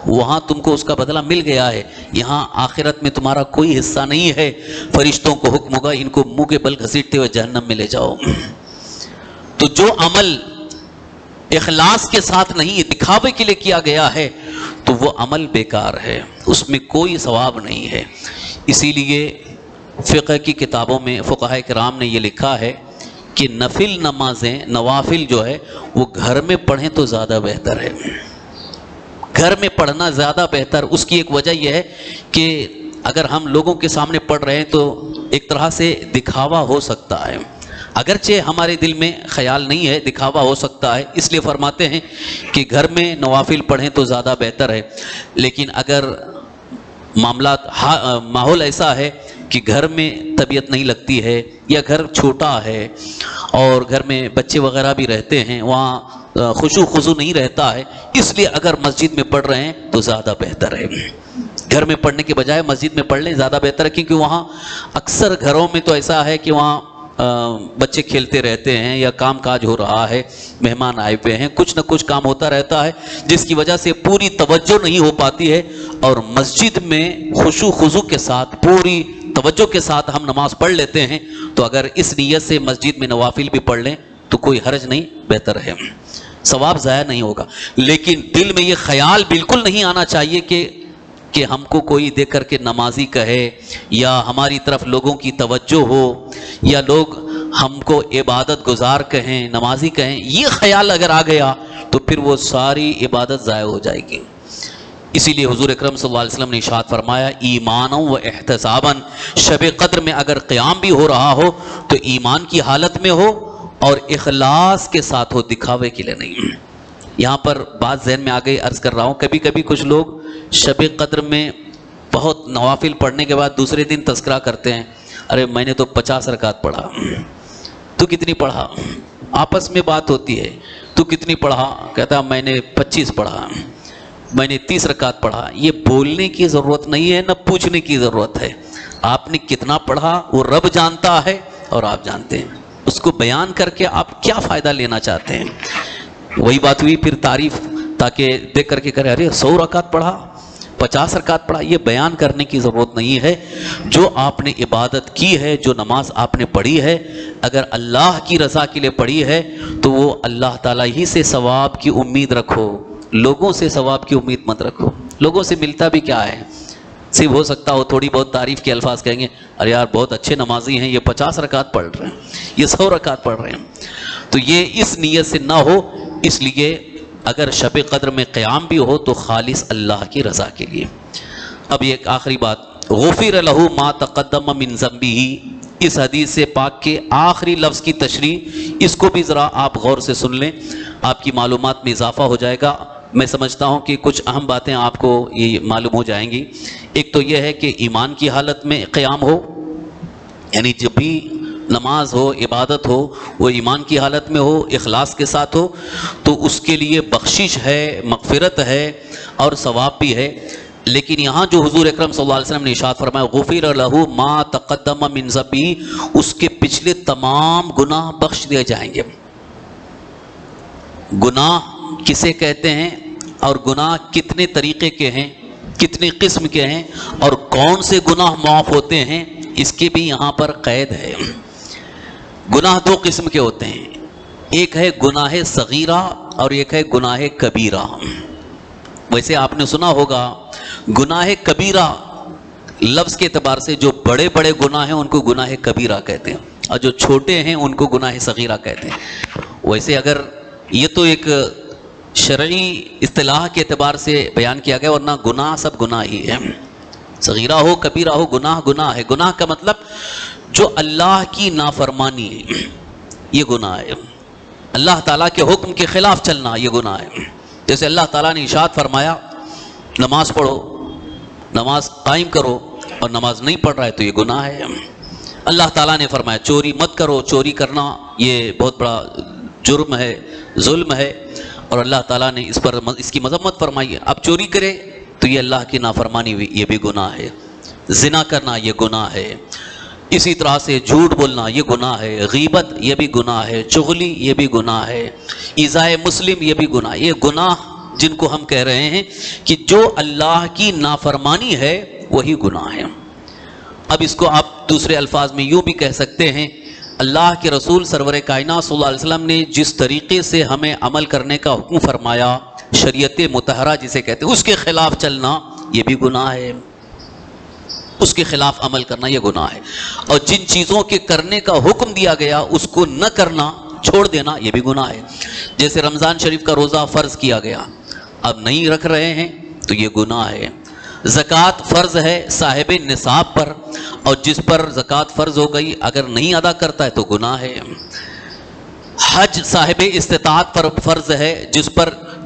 وہاں تم کو اس کا بدلہ مل گیا ہے، یہاں آخرت میں تمہارا کوئی حصہ نہیں ہے. فرشتوں کو حکم ہوگا ان کو منہ کے بل گھسیٹتے ہوئے جہنم میں لے جاؤ. تو جو عمل اخلاص کے ساتھ نہیں، دکھاوے کے لیے کیا گیا ہے، تو وہ عمل بیکار ہے، اس میں کوئی ثواب نہیں ہے. اسی لیے فقہ کی کتابوں میں فقہاء کرام نے یہ لکھا ہے کہ نفل نمازیں، نوافل جو ہے وہ گھر میں پڑھیں تو زیادہ بہتر ہے. گھر میں پڑھنا زیادہ بہتر. اس کی ایک وجہ یہ ہے کہ اگر ہم لوگوں کے سامنے پڑھ رہے ہیں تو ایک طرح سے دکھاوا ہو سکتا ہے، اگرچہ ہمارے دل میں خیال نہیں ہے، دکھاوا ہو سکتا ہے، اس لیے فرماتے ہیں کہ گھر میں نوافل پڑھیں تو زیادہ بہتر ہے. لیکن اگر ماحول ایسا ہے کہ گھر میں طبیعت نہیں لگتی ہے، یا گھر چھوٹا ہے اور گھر میں بچے وغیرہ بھی رہتے ہیں، وہاں خشوع خضوع نہیں رہتا ہے، اس لیے اگر مسجد میں پڑھ رہے ہیں تو زیادہ بہتر ہے. گھر میں پڑھنے کے بجائے مسجد میں پڑھ لیں، زیادہ بہتر ہے، کیونکہ وہاں اکثر گھروں میں تو ایسا ہے کہ وہاں بچے کھیلتے رہتے ہیں یا کام کاج ہو رہا ہے، مہمان آئے ہوئے ہیں، کچھ نہ کچھ کام ہوتا رہتا ہے، جس کی وجہ سے پوری توجہ نہیں ہو پاتی ہے۔ اور مسجد میں خشوع خضوع کے ساتھ پوری توجہ کے ساتھ ہم نماز پڑھ لیتے ہیں، تو اگر اس نیت سے مسجد میں نوافل بھی پڑھ لیں تو کوئی حرج نہیں، بہتر ہے، ثواب ضائع نہیں ہوگا۔ لیکن دل میں یہ خیال بالکل نہیں آنا چاہیے کہ ہم کو کوئی دیکھ کر کے نمازی کہے، یا ہماری طرف لوگوں کی توجہ ہو، یا لوگ ہم کو عبادت گزار کہیں، نمازی کہیں۔ یہ خیال اگر آ گیا تو پھر وہ ساری عبادت ضائع ہو جائے گی۔ اسی لیے حضور اکرم صلی اللہ علیہ وسلم نے ارشاد فرمایا، ایمانا و احتسابا، شب قدر میں اگر قیام بھی ہو رہا ہو تو ایمان کی حالت میں ہو اور اخلاص کے ساتھ ہو، دکھاوے کے لیے نہیں۔ یہاں پر بات ذہن میں آ گئی، عرض کر رہا ہوں، کبھی کبھی کچھ لوگ شب قدر میں بہت نوافل پڑھنے کے بعد دوسرے دن تذکرہ کرتے ہیں، ارے میں نے تو 50 رکعت پڑھا، تو کتنی پڑھا؟ آپس میں بات ہوتی ہے، تو کتنی پڑھا؟ کہتا میں نے 25 پڑھا، میں نے 30 رکعت پڑھا۔ یہ بولنے کی ضرورت نہیں ہے، نہ پوچھنے کی ضرورت ہے۔ آپ نے کتنا پڑھا وہ رب جانتا ہے اور آپ جانتے ہیں، اس کو بیان کر کے آپ کیا فائدہ لینا چاہتے ہیں؟ وہی بات ہوئی پھر تعریف، تاکہ دیکھ کر کے کرے، ارے 100 رکعت پڑھا، 50 رکعت پڑھا۔ یہ بیان کرنے کی ضرورت نہیں ہے۔ جو آپ نے عبادت کی ہے، جو نماز آپ نے پڑھی ہے، اگر اللہ کی رضا کے لیے پڑھی ہے تو وہ اللہ تعالیٰ ہی سے ثواب کی امید رکھو، لوگوں سے ثواب کی امید مت رکھو۔ لوگوں سے ملتا بھی کیا ہے؟ صرف ہو سکتا ہو تھوڑی بہت تعریف کے الفاظ کہیں گے، ارے یار بہت اچھے نمازی ہیں، یہ 50 رکعت پڑھ رہے ہیں، یہ 100 رکعت پڑھ رہے ہیں۔ تو یہ اس نیت سے نہ ہو۔ اس لیے اگر شب قدر میں قیام بھی ہو تو خالص اللہ کی رضا کے لیے۔ اب یہ ایک آخری بات، غفر لہ ما تقدم من ذنبہ، اس حدیث سے پاک کے آخری لفظ کی تشریح، اس کو بھی ذرا آپ غور سے سن لیں، آپ کی معلومات میں اضافہ ہو جائے گا۔ میں سمجھتا ہوں کہ کچھ اہم باتیں آپ کو یہ معلوم ہو جائیں گی۔ ایک تو یہ ہے کہ ایمان کی حالت میں قیام ہو، یعنی جب بھی نماز ہو، عبادت ہو، وہ ایمان کی حالت میں ہو، اخلاص کے ساتھ ہو، تو اس کے لیے بخشش ہے، مغفرت ہے اور ثواب بھی ہے۔ لیکن یہاں جو حضور اکرم صلی اللہ علیہ وسلم نے ارشاد فرمایا، غفر لہ ما تقدم من ذنبہ، اس کے پچھلے تمام گناہ بخش دیے جائیں گے۔ گناہ کسے کہتے ہیں اور گناہ کتنے طریقے کے ہیں، کتنے قسم کے ہیں، اور کون سے گناہ معاف ہوتے ہیں، اس کی بھی یہاں پر قید ہے۔ گناہ 2 قسم کے ہوتے ہیں، ایک ہے گناہ صغیرہ اور ایک ہے گناہ کبیرہ۔ ویسے آپ نے سنا ہوگا گناہ کبیرہ لفظ کے اعتبار سے جو بڑے بڑے گناہ ہیں ان کو گناہ کبیرہ کہتے ہیں، اور جو چھوٹے ہیں ان کو گناہ صغیرہ کہتے ہیں۔ ویسے اگر یہ تو ایک شرعی اصطلاح کے اعتبار سے بیان کیا گیا، ورنہ گناہ سب گناہ ہی ہے، صغیرہ ہو کبیرہ ہو، گناہ گناہ ہے۔ گناہ کا مطلب جو اللہ کی نافرمانی ہے، یہ گناہ ہے۔ اللہ تعالیٰ کے حکم کے خلاف چلنا، یہ گناہ ہے۔ جیسے اللہ تعالیٰ نے ارشاد فرمایا نماز پڑھو، نماز قائم کرو، اور نماز نہیں پڑھ رہا ہے تو یہ گناہ ہے۔ اللہ تعالیٰ نے فرمایا چوری مت کرو، چوری کرنا یہ بہت بڑا جرم ہے، ظلم ہے، اور اللہ تعالیٰ نے اس کی مذمت فرمائی ہے۔ اب چوری کرے تو یہ اللہ کی نافرمانی ہوئی، یہ بھی گناہ ہے۔ زنا کرنا یہ گناہ ہے۔ اسی طرح سے جھوٹ بولنا یہ گناہ ہے، غیبت یہ بھی گناہ ہے، چغلی یہ بھی گناہ ہے، ایذاء مسلم یہ بھی گناہ۔ یہ گناہ جن کو ہم کہہ رہے ہیں کہ جو اللہ کی نافرمانی ہے وہی گناہ ہے۔ اب اس کو آپ دوسرے الفاظ میں یوں بھی کہہ سکتے ہیں، اللہ کے رسول سرور کائنات صلی اللہ علیہ وسلم نے جس طریقے سے ہمیں عمل کرنے کا حکم فرمایا، شریعت مطہرہ جسے کہتے ہیں، اس کے خلاف چلنا یہ بھی گناہ ہے، اس کے خلاف عمل کرنا یہ گناہ ہے۔ اور جن چیزوں کے کرنے کا حکم دیا گیا اس کو نہ کرنا، چھوڑ دینا، یہ بھی گناہ ہے۔ جیسے رمضان شریف کا روزہ فرض کیا گیا، اب نہیں رکھ رہے ہیں تو یہ گناہ ہے۔ زکوٰۃ فرض ہے صاحب نصاب پر، اور جس پر زکوٰۃ فرض ہو گئی اگر نہیں ادا کرتا ہے تو گناہ ہے۔ حج صاحب استطاعت پر فرض ہے،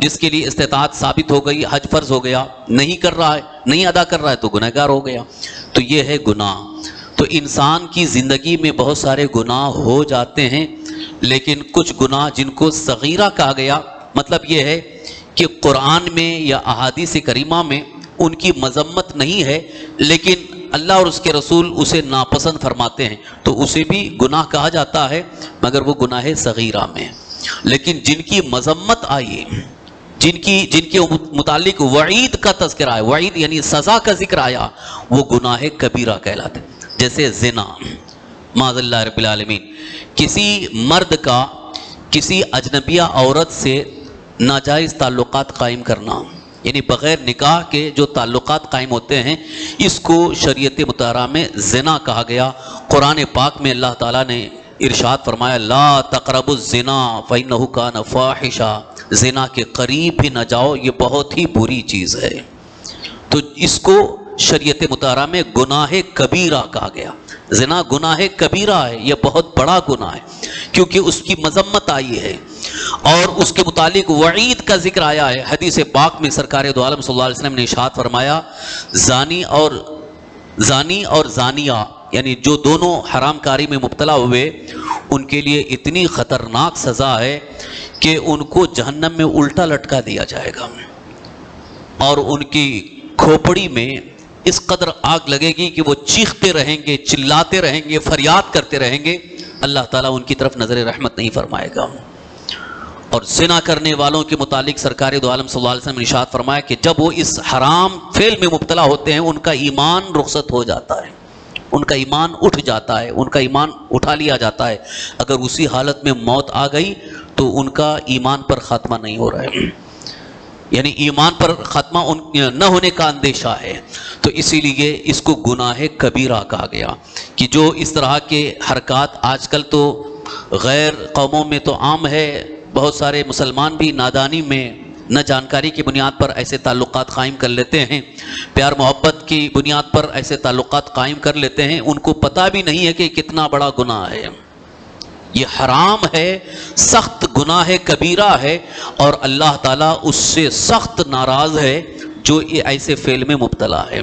جس کے لیے استطاعت ثابت ہو گئی، حج فرض ہو گیا، نہیں کر رہا ہے، نہیں ادا کر رہا ہے تو گنہگار ہو گیا۔ تو یہ ہے گناہ۔ تو انسان کی زندگی میں بہت سارے گناہ ہو جاتے ہیں، لیکن کچھ گناہ جن کو صغیرہ کہا گیا، مطلب یہ ہے کہ قرآن میں یا احادیث کریمہ میں ان کی مذمت مذمت نہیں ہے، لیکن اللہ اور اس کے رسول اسے ناپسند فرماتے ہیں تو اسے بھی گناہ کہا جاتا ہے، مگر وہ گناہ صغیرہ میں۔ لیکن جن کی مذمت آئی، جن کے متعلق وعید کا تذکرہ ہے، وعید یعنی سزا کا ذکر آیا، وہ گناہ کبیرہ کہلاتے ہیں۔ جیسے زنا، معاذ اللہ رب العالمین، کسی مرد کا کسی اجنبیہ عورت سے ناجائز تعلقات قائم کرنا، یعنی بغیر نکاح کے جو تعلقات قائم ہوتے ہیں، اس کو شریعت مطہرہ میں زنا کہا گیا۔ قرآن پاک میں اللہ تعالیٰ نے ارشاد فرمایا لا تقربوا الزنا فإنہ کان فاحشہ، زنا کے قریب بھی نہ جاؤ، یہ بہت ہی بری چیز ہے۔ تو اس کو شریعت مطہرہ میں گناہ کبیرہ کہا گیا۔ زنا گناہ کبیرہ ہے، یہ بہت بڑا گناہ ہے، کیونکہ اس کی مذمت آئی ہے اور اس کے متعلق وعید کا ذکر آیا ہے۔ حدیث پاک میں سرکار دو عالم صلی اللہ علیہ وسلم نے ارشاد فرمایا زانی اور زانیہ، یعنی جو دونوں حرام کاری میں مبتلا ہوئے، ان کے لیے اتنی خطرناک سزا ہے کہ ان کو جہنم میں الٹا لٹکا دیا جائے گا، اور ان کی کھوپڑی میں اس قدر آگ لگے گی کہ وہ چیختے رہیں گے، چلاتے رہیں گے، فریاد کرتے رہیں گے، اللہ تعالیٰ ان کی طرف نظر رحمت نہیں فرمائے گا۔ اور زنا کرنے والوں کے متعلق سرکار دو عالم صلی اللہ علیہ وسلم نے ارشاد فرمایا کہ جب وہ اس حرام فعل میں مبتلا ہوتے ہیں، ان کا ایمان رخصت ہو جاتا ہے، ان کا ایمان اٹھ جاتا ہے، ان کا ایمان اٹھا لیا جاتا ہے۔ اگر اسی حالت میں موت آ گئی تو ان کا ایمان پر خاتمہ نہیں ہو رہا ہے، یعنی ایمان پر خاتمہ نہ ہونے کا اندیشہ ہے۔ تو اسی لیے اس کو گناہ کبیرہ کہا گیا کہ جو اس طرح کے حرکات آج کل تو غیر قوموں میں تو عام ہے، بہت سارے مسلمان بھی نادانی میں، نہ جانکاری کی بنیاد پر ایسے تعلقات قائم کر لیتے ہیں، پیار محبت کی بنیاد پر ایسے تعلقات قائم کر لیتے ہیں، ان کو پتہ بھی نہیں ہے کہ کتنا بڑا گناہ ہے، یہ حرام ہے، سخت گناہ کبیرہ ہے، اور اللہ تعالیٰ اس سے سخت ناراض ہے جو ایسے فعل میں مبتلا ہے۔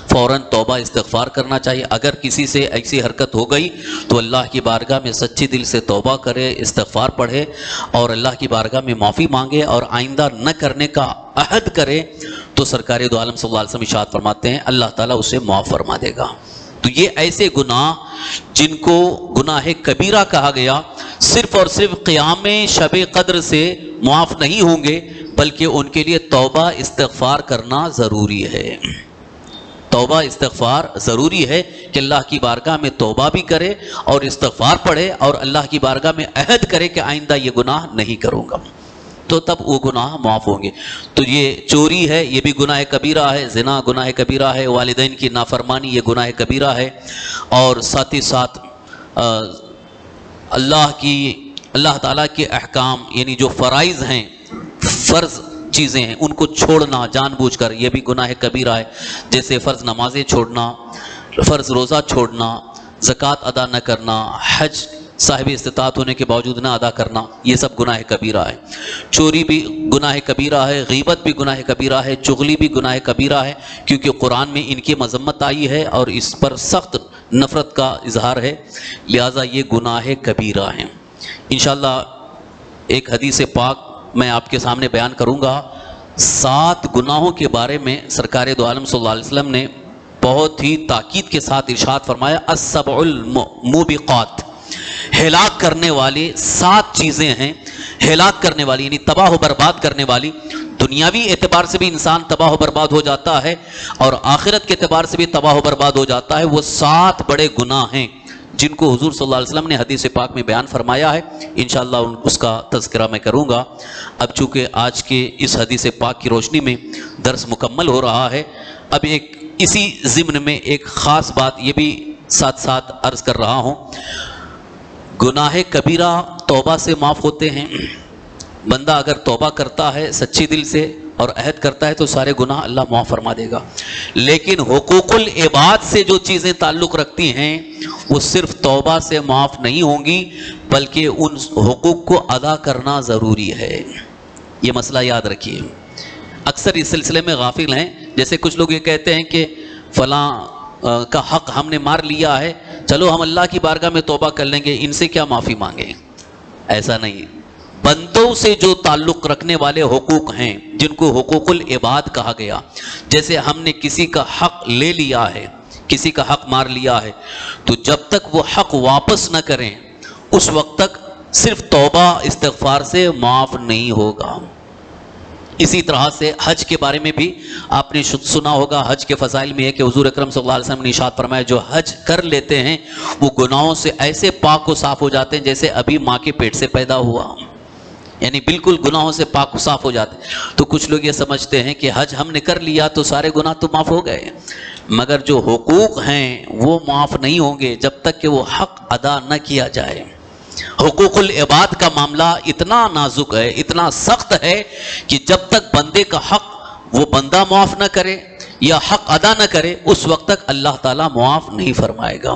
فوراً توبہ استغفار کرنا چاہیے۔ اگر کسی سے ایسی حرکت ہو گئی تو اللہ کی بارگاہ میں سچی دل سے توبہ کرے، استغفار پڑھے اور اللہ کی بارگاہ میں معافی مانگے اور آئندہ نہ کرنے کا عہد کرے، تو سرکار دو عالم صلی اللہ علیہ وسلم ارشاد فرماتے ہیں اللہ تعالیٰ اسے معاف فرما دے گا۔ تو یہ ایسے گناہ جن کو گناہ کبیرہ کہا گیا، صرف اور صرف قیام شب قدر سے معاف نہیں ہوں گے، بلکہ ان کے لیے توبہ استغفار کرنا ضروری ہے۔ توبہ استغفار ضروری ہے کہ اللہ کی بارگاہ میں توبہ بھی کرے اور استغفار پڑھے اور اللہ کی بارگاہ میں عہد کرے کہ آئندہ یہ گناہ نہیں کروں گا، تو تب وہ گناہ معاف ہوں گے۔ تو یہ چوری ہے، یہ بھی گناہ کبیرہ ہے، زنا گناہ کبیرہ ہے، والدین کی نافرمانی یہ گناہ کبیرہ ہے، اور ساتھ ہی ساتھ اللہ تعالیٰ کے احکام یعنی جو فرائض ہیں، فرض چیزیں ہیں، ان کو چھوڑنا جان بوجھ کر یہ بھی گناہ کبیرہ ہے، جیسے فرض نمازیں چھوڑنا، فرض روزہ چھوڑنا، زکوٰۃ ادا نہ کرنا، حج صاحب استطاعت ہونے کے باوجود نہ ادا کرنا، یہ سب گناہ کبیرہ ہے۔ چوری بھی گناہ کبیرہ ہے، غیبت بھی گناہ کبیرہ ہے، چغلی بھی گناہ کبیرہ ہے، کیونکہ قرآن میں ان کی مذمت آئی ہے اور اس پر سخت نفرت کا اظہار ہے، لہٰذا یہ گناہ کبیرہ ہیں۔ انشاءاللہ ایک حدیث پاک میں آپ کے سامنے بیان کروں گا۔ 7 گناہوں کے بارے میں سرکار دو عالم صلی اللہ علیہ وسلم نے بہت ہی تاکید کے ساتھ ارشاد فرمایا السبع الموبقات، ہلاک کرنے والی 7 چیزیں ہیں، ہلاک کرنے والی یعنی تباہ و برباد کرنے والی۔ دنیاوی اعتبار سے بھی انسان تباہ و برباد ہو جاتا ہے اور آخرت کے اعتبار سے بھی تباہ و برباد ہو جاتا ہے۔ وہ 7 بڑے گناہ ہیں جن کو حضور صلی اللہ علیہ وسلم نے حدیث پاک میں بیان فرمایا ہے، انشاءاللہ اس کا تذکرہ میں کروں گا۔ اب چونکہ آج کے اس حدیث پاک کی روشنی میں درس مکمل ہو رہا ہے، اب اسی ضمن میں ایک خاص بات یہ بھی ساتھ ساتھ عرض کر رہا ہوں۔ گناہ کبیرہ توبہ سے معاف ہوتے ہیں، بندہ اگر توبہ کرتا ہے سچی دل سے اور عہد کرتا ہے تو سارے گناہ اللہ معاف فرما دے گا، لیکن حقوق العباد سے جو چیزیں تعلق رکھتی ہیں وہ صرف توبہ سے معاف نہیں ہوں گی، بلکہ ان حقوق کو ادا کرنا ضروری ہے۔ یہ مسئلہ یاد رکھیے، اکثر اس سلسلے میں غافل ہیں۔ جیسے کچھ لوگ یہ کہتے ہیں کہ فلاں کا حق ہم نے مار لیا ہے، چلو ہم اللہ کی بارگاہ میں توبہ کر لیں گے، ان سے کیا معافی مانگیں۔ ایسا نہیں، بندوں سے جو تعلق رکھنے والے حقوق ہیں جن کو حقوق العباد کہا گیا. جیسے ہم نے کسی کا حق لے لیا ہے، کسی کا حق مار لیا ہے، تو جب تک وہ حق واپس نہ کریں اس وقت تک صرف توبہ استغفار سے معاف نہیں ہوگا. اسی طرح سے حج کے بارے میں بھی آپ نے سنا ہوگا، حج کے فضائل میں ہے کہ حضور اکرم صلی اللہ علیہ وسلم نے ارشاد فرمایا جو حج کر لیتے ہیں وہ گناہوں سے ایسے پاک و صاف ہو جاتے ہیں جیسے ابھی ماں کے پیٹ سے پیدا ہوا، یعنی بالکل گناہوں سے پاک و صاف ہو جاتے ہیں. تو کچھ لوگ یہ سمجھتے ہیں کہ حج ہم نے کر لیا تو سارے گناہ تو معاف ہو گئے، مگر جو حقوق ہیں وہ معاف نہیں ہوں گے جب تک کہ وہ حق ادا نہ کیا جائے. حقوق العباد کا معاملہ اتنا نازک ہے، اتنا سخت ہے کہ جب تک بندے کا حق وہ بندہ معاف نہ کرے یا حق ادا نہ کرے اس وقت تک اللہ تعالیٰ معاف نہیں فرمائے گا.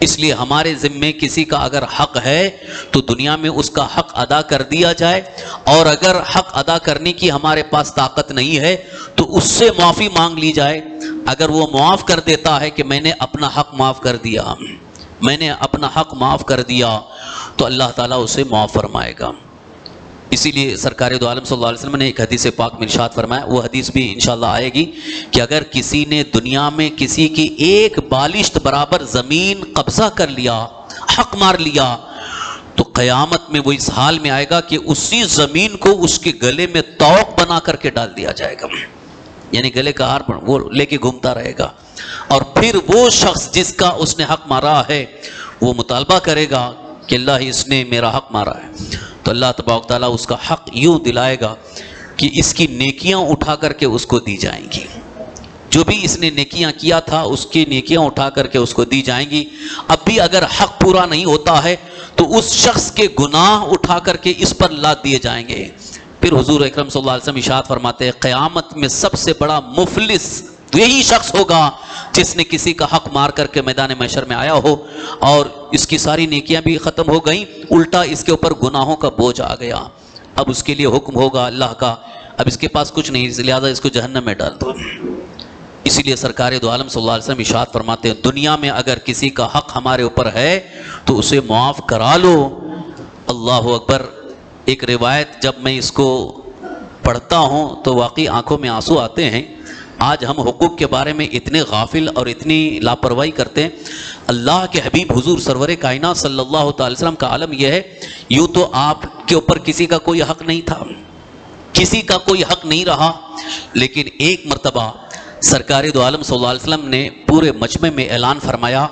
اس لیے ہمارے ذمے کسی کا اگر حق ہے تو دنیا میں اس کا حق ادا کر دیا جائے، اور اگر حق ادا کرنے کی ہمارے پاس طاقت نہیں ہے تو اس سے معافی مانگ لی جائے. اگر وہ معاف کر دیتا ہے کہ میں نے اپنا حق معاف کر دیا، میں نے اپنا حق معاف کر دیا، تو اللہ تعالیٰ اسے معاف فرمائے گا. اسی لیے سرکار دو عالم صلی اللہ علیہ وسلم نے ایک حدیث پاک میں ارشاد فرمایا، وہ حدیث بھی انشاءاللہ آئے گی، کہ اگر کسی نے دنیا میں کسی کی ایک بالشت برابر زمین قبضہ کر لیا، حق مار لیا، تو قیامت میں وہ اس حال میں آئے گا کہ اسی زمین کو اس کے گلے میں طوق بنا کر کے ڈال دیا جائے گا، یعنی گلے کا ہار وہ لے کے گھومتا رہے گا. اور پھر وہ شخص جس کا اس نے حق مارا ہے وہ مطالبہ کرے گا کہ اللہ اس نے میرا حق مارا ہے، تو اللہ تبارک تعالیٰ اس کا حق یوں دلائے گا کہ اس کی نیکیاں اٹھا کر کے اس کو دی جائیں گی. جو بھی اس نے نیکیاں کیا تھا اس کی نیکیاں اٹھا کر کے اس کو دی جائیں گی. اب بھی اگر حق پورا نہیں ہوتا ہے تو اس شخص کے گناہ اٹھا کر کے اس پر لاد دیے جائیں گے. پھر حضور اکرم صلی اللہ علیہ وسلم ارشاد فرماتے ہیں قیامت میں سب سے بڑا مفلس یہی شخص ہوگا جس نے کسی کا حق مار کر کے میدان محشر میں آیا ہو اور اس کی ساری نیکیاں بھی ختم ہو گئیں، الٹا اس کے اوپر گناہوں کا بوجھ آ گیا. اب اس کے لیے حکم ہوگا اللہ کا، اب اس کے پاس کچھ نہیں، لہٰذا اس کو جہنم میں ڈال دو. اسی لیے سرکار دو عالم صلی اللہ علیہ وسلم ارشاد فرماتے ہیں دنیا میں اگر کسی کا حق ہمارے اوپر ہے تو اسے معاف کرا لو. اللہ اکبر. ایک روایت جب میں اس کو پڑھتا ہوں تو واقعی آنکھوں میں آنسو آتے ہیں. آج ہم حقوق کے بارے میں اتنے غافل اور اتنی لاپرواہی کرتے ہیں. اللہ کے حبیب حضور سرور کائنات صلی اللہ تعالی وسلم کا عالم یہ ہے، یوں تو آپ کے اوپر کسی کا کوئی حق نہیں تھا، کسی کا کوئی حق نہیں رہا، لیکن ایک مرتبہ سرکار دو عالم صلی اللہ علیہ وسلم نے پورے مجمع میں اعلان فرمایا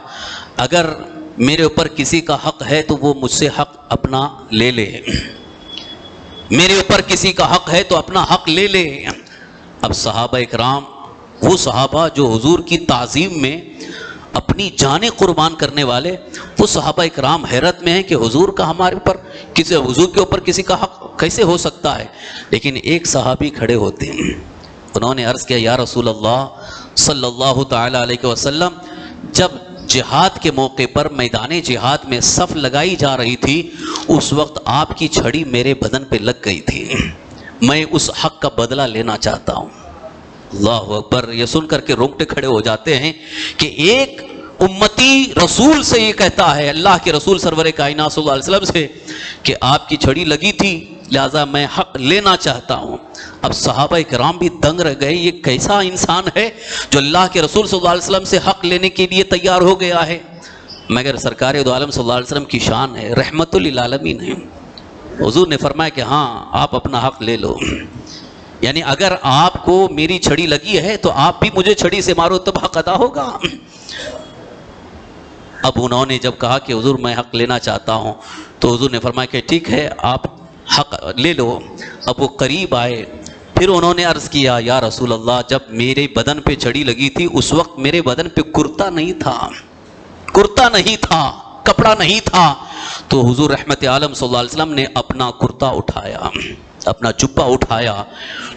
اگر میرے اوپر کسی کا حق ہے تو وہ مجھ سے حق اپنا لے لے، میرے اوپر کسی کا حق ہے تو اپنا حق لے لے. اب صحابہ اکرام، وہ صحابہ جو حضور کی تعظیم میں اپنی جانیں قربان کرنے والے، وہ صحابہ اکرام حیرت میں ہیں کہ حضور کا ہمارے اوپر حضور کے اوپر کسی کا حق کیسے ہو سکتا ہے. لیکن ایک صحابی کھڑے ہوتے ہیں، انہوں نے عرض کیا یا رسول اللہ صلی اللہ تعالی علیہ وسلم، جب جہاد کے موقع پر میدان جہاد میں صف لگائی جا رہی تھی اس وقت آپ کی چھڑی میرے بدن پہ لگ گئی تھی، میں اس حق کا بدلہ لینا چاہتا ہوں. اللہ اکبر. یہ سن کر کے رونگٹے کھڑے ہو جاتے ہیں کہ ایک امتی رسول سے یہ کہتا ہے، اللہ کے رسول سرور کائنات صلی اللہ علیہ وسلم سے، کہ آپ کی چھڑی لگی تھی لہذا میں حق لینا چاہتا ہوں. اب صحابہ کرام بھی دنگ رہ گئے، یہ کیسا انسان ہے جو اللہ کے رسول صلی اللہ علیہ وسلم سے حق لینے کے لیے تیار ہو گیا ہے. مگر سرکار دو عالم صلی اللہ علیہ وسلم کی شان ہے، رحمت للعالمین ہے. حضور نے فرمایا کہ ہاں آپ اپنا حق لے لو، یعنی اگر آپ کو میری چھڑی لگی ہے تو آپ بھی مجھے چھڑی سے مارو تب حق ادا ہوگا. اب انہوں نے جب کہا کہ حضور میں حق لینا چاہتا ہوں تو حضور نے فرمایا کہ ٹھیک ہے آپ حق لے لو. اب وہ قریب آئے، پھر انہوں نے عرض کیا یا رسول اللہ جب میرے بدن پہ چھڑی لگی تھی اس وقت میرے بدن پہ کرتا نہیں تھا، کرتا نہیں تھا، کپڑا نہیں تھا. تو حضور رحمت عالم صلی اللہ علیہ وسلم نے اپنا کرتا اٹھایا، اپنا جبہ اٹھایا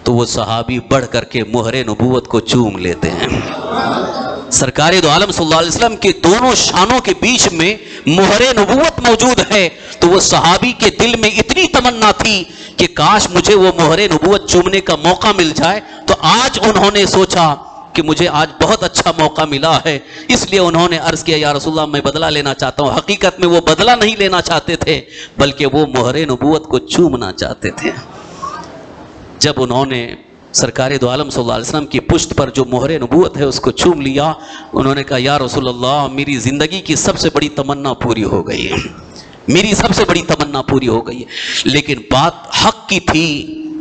تو وہ صحابی بڑھ کر کے مہر نبوت کو چوم لیتے ہیں. سرکار دو عالم صلی اللہ علیہ وسلم کے دونوں شانوں کے بیچ میں مہر نبوت موجود ہے، تو وہ صحابی کے دل میں اتنی تمنا تھی کہ کاش مجھے وہ مہر نبوت چومنے کا موقع مل جائے. تو آج انہوں نے سوچا کہ مجھے آج بہت اچھا موقع ملا ہے، اس لیے انہوں نے عرض کیا یا رسول اللہ میں بدلہ لینا چاہتا ہوں. حقیقت میں وہ بدلہ نہیں لینا چاہتے تھے بلکہ وہ مہر نبوت کو چومنا چاہتے تھے. جب انہوں نے سرکار دو عالم صلی اللہ علیہ وسلم کی پشت پر جو مہر نبوت ہے اس کو چوم لیا، انہوں نے کہا یا رسول اللہ میری زندگی کی سب سے بڑی تمنا پوری ہو گئی ہے، میری سب سے بڑی تمنا پوری ہو گئی ہے، لیکن بات حق کی تھی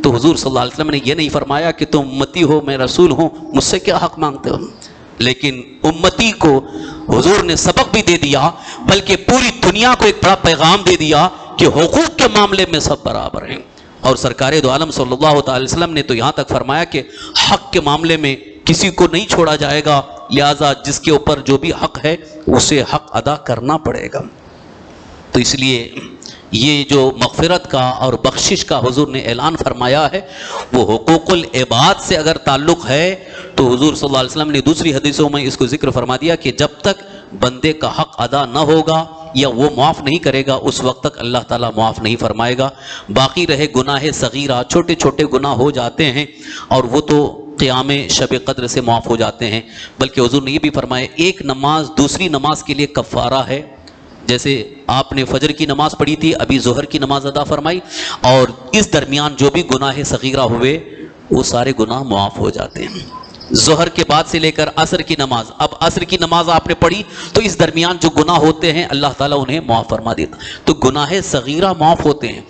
تو حضور صلی اللہ علیہ وسلم نے یہ نہیں فرمایا کہ تم امتی ہو میں رسول ہوں، مجھ سے کیا حق مانگتے ہو، لیکن امتی کو حضور نے سبق بھی دے دیا، بلکہ پوری دنیا کو ایک بڑا پیغام دے دیا کہ حقوق کے معاملے میں سب برابر ہیں۔ اور سرکار دو عالم صلی اللہ تعالی وسلم نے تو یہاں تک فرمایا کہ حق کے معاملے میں کسی کو نہیں چھوڑا جائے گا، لہذا جس کے اوپر جو بھی حق ہے اسے حق ادا کرنا پڑے گا۔ تو اس لیے یہ جو مغفرت کا اور بخشش کا حضور نے اعلان فرمایا ہے وہ حقوق العباد سے اگر تعلق ہے تو حضور صلی اللہ علیہ وسلم نے دوسری حدیثوں میں اس کو ذکر فرما دیا کہ جب تک بندے کا حق ادا نہ ہوگا یا وہ معاف نہیں کرے گا اس وقت تک اللہ تعالیٰ معاف نہیں فرمائے گا۔ باقی رہے گناہ صغیرہ، چھوٹے چھوٹے گناہ ہو جاتے ہیں اور وہ تو قیام شب قدر سے معاف ہو جاتے ہیں، بلکہ حضور نے یہ بھی فرمایا ایک نماز دوسری نماز کے لیے کفارہ ہے۔ جیسے آپ نے فجر کی نماز پڑھی تھی، ابھی ظہر کی نماز ادا فرمائی، اور اس درمیان جو بھی گناہ صغیرہ ہوئے وہ سارے گناہ معاف ہو جاتے ہیں۔ ظہر کے بعد سے لے کر عصر کی نماز، اب عصر کی نماز آپ نے پڑھی تو اس درمیان جو گناہ ہوتے ہیں اللہ تعالیٰ انہیں معاف فرما دیتا، تو گناہ صغیرہ معاف ہوتے ہیں،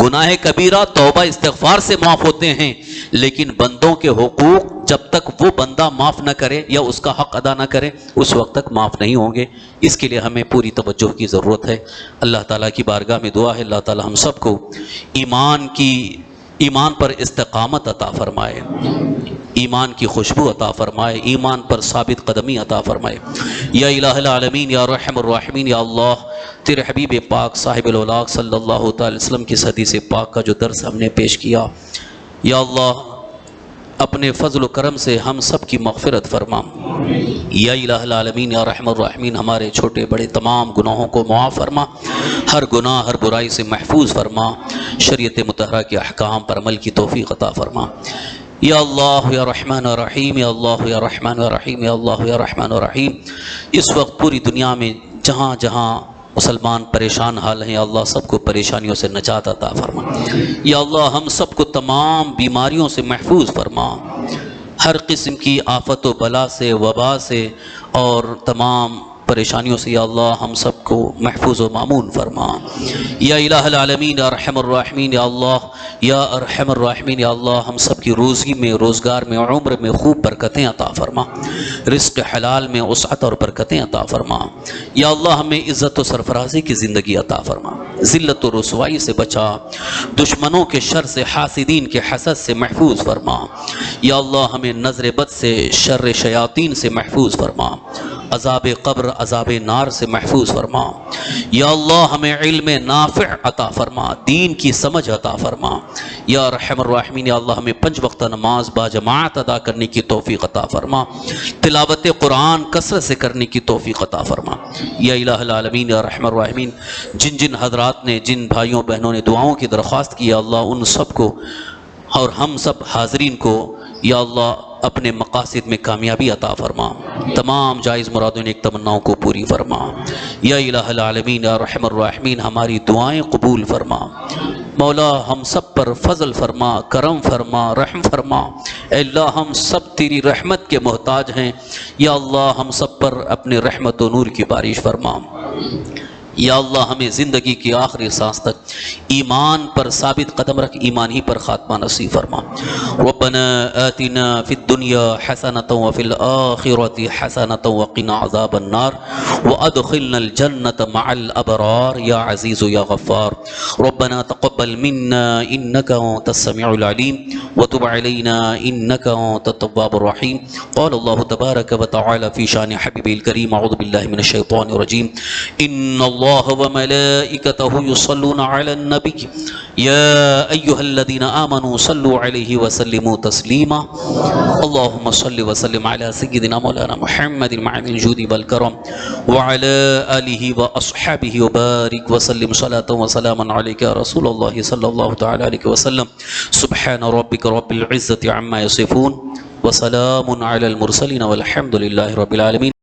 گناہ کبیرہ توبہ استغفار سے معاف ہوتے ہیں، لیکن بندوں کے حقوق جب تک وہ بندہ معاف نہ کرے یا اس کا حق ادا نہ کرے اس وقت تک معاف نہیں ہوں گے۔ اس کے لیے ہمیں پوری توجہ کی ضرورت ہے۔ اللہ تعالیٰ کی بارگاہ میں دعا ہے اللہ تعالیٰ ہم سب کو ایمان پر استقامت عطا فرمائے، ایمان کی خوشبو عطا فرمائے، ایمان پر ثابت قدمی عطا فرمائے۔ یا الہ العالمین یا رحم الراحمین، یا اللہ تیرے حبیب پاک صاحب الاولاق صلی اللہ تعالی وسلم کی حدیث پاک کا جو درس ہم نے پیش کیا، یا اللہ اپنے فضل و کرم سے ہم سب کی مغفرت فرما۔ یا الہ العالمین یا رحم الراحمین ہمارے چھوٹے بڑے تمام گناہوں کو معاف فرما، ہر گناہ ہر برائی سے محفوظ فرما، شریعت مطہرہ کے احکام پر عمل کی توفیق عطا فرما۔ یا اللہ یا رحمان و رحیم، یا اللہ یا رحمان و رحیم، یا اللہ یا رحمان و رحیم، اس وقت پوری دنیا میں جہاں جہاں مسلمان پریشان حال ہیں، یا اللہ سب کو پریشانیوں سے نجات عطا فرما۔ یا اللہ ہم سب کو تمام بیماریوں سے محفوظ فرما، ہر قسم کی آفت و بلا سے، وبا سے اور تمام پریشانیوں سے یا اللہ ہم سب کو محفوظ و مامون فرما۔ یا الہ العالمین یا رحم الراحمین، یا اللہ یا ارحم الراحمین، یا اللہ ہم سب کی روزی میں، روزگار میں، عمر میں خوب برکتیں عطا فرما، رزق حلال میں وسعت اور برکتیں عطا فرما۔ یا اللہ ہمیں عزت و سرفرازی کی زندگی عطا فرما، ذلت و رسوائی سے بچا، دشمنوں کے شر سے، حاسدین کے حسد سے محفوظ فرما۔ یا اللہ ہمیں نظر بد سے، شر شیاطین سے محفوظ فرما، عذاب قبر عذاب نار سے محفوظ فرما۔ یا اللہ ہمیں علم نافع عطا فرما، دین کی سمجھ عطا فرما۔ یا رحم الراحمین، یا اللہ ہمیں 5 وقتہ نماز با جماعت ادا کرنے کی توفیق عطا فرما، تلاوت قرآن کثرت سے کرنے کی توفیق عطا فرما۔ یا الہ العالمین یا رحم الراحمین جن جن حضرات نے، جن بھائیوں بہنوں نے دعاؤں کی درخواست کی، یا اللہ ان سب کو اور ہم سب حاضرین کو یا اللہ اپنے مقاصد میں کامیابی عطا فرما، تمام جائز مرادوں نیک تمناؤں کو پوری فرما۔ یا الہ العالمین یا رحم الراحمین ہماری دعائیں قبول فرما، مولا ہم سب پر فضل فرما، کرم فرما، رحم فرما۔ اے اللہ ہم سب تیری رحمت کے محتاج ہیں، یا اللہ ہم سب پر اپنے رحمت و نور کی بارش فرما۔ یا اللہ ہمیں زندگی کی آخری سانس تک ایمان پر ثابت قدم رکھ، ایمان ہی پر خاتمہ نصیب فرما۔ ربنا آتنا فی الدنیا حسنۃ وفی الآخرۃ حسنۃ وقنا عذاب النار وادخلنا الجنۃ مع الابرار یا عزیز یا غفار۔ ربنا تقبل منا انک انت السمیع العلیم وتب علینا انک انت التواب الرحیم۔ قال اللہ تبارک وتعالی فی شان حبیبہ الکریم، اعوذ باللہ من الشیطان الرجیم، ان اللہ وملائکته يصلون على النبي يا أيها الذين آمنوا صلوا عليه وسلموا تسليما۔ اللهم صل وسلم على سيدنا مولانا محمد المعين الجود والكرم وعلى آله وأصحابه وبارك وسلم صلاة وسلاما عليك يا رسول الله صلى الله تعالى عليه وسلم۔ سبحان ربك رب العزة عما يصفون وسلام على المرسلين والحمد لله رب العالمين۔